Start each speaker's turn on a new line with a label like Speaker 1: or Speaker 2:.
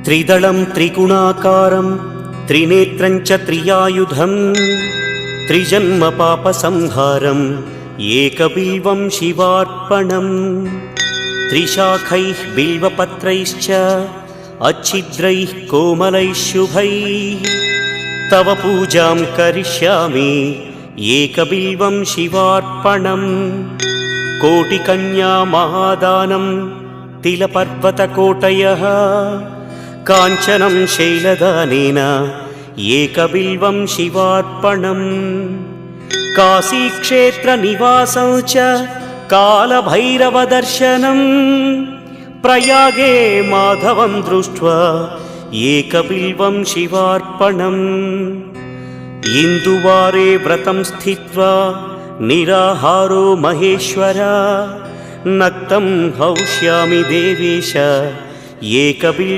Speaker 1: त्रिदलं त्रिगुणाकारं त्रिनेत्रं च त्रियायुधं त्रिजन्म पापसंहारम् एकबिल्वं शिवार्पणम् त्रिशाखैः बिल्वपत्रैश्च अच्छिद्रैः कोमलैः शुभैः तव पूजां करिष्यामि एकबिल्वं शिवार्पणम् कोटिकन्या महादानं तिलपर्वतकोटयः काञ्चनं शैलदानेन एकबिल्वं शिवार्पणम् काशीक्षेत्रनिवासं च कालभैरवदर्शनं प्रयागे माधवं दृष्ट्वा एकबिल्वं शिवार्पणम् इन्दुवारे व्रतं स्थित्वा निराहारो महेश्वर नक्तं हौष्यामि देवेश एकबिल्वं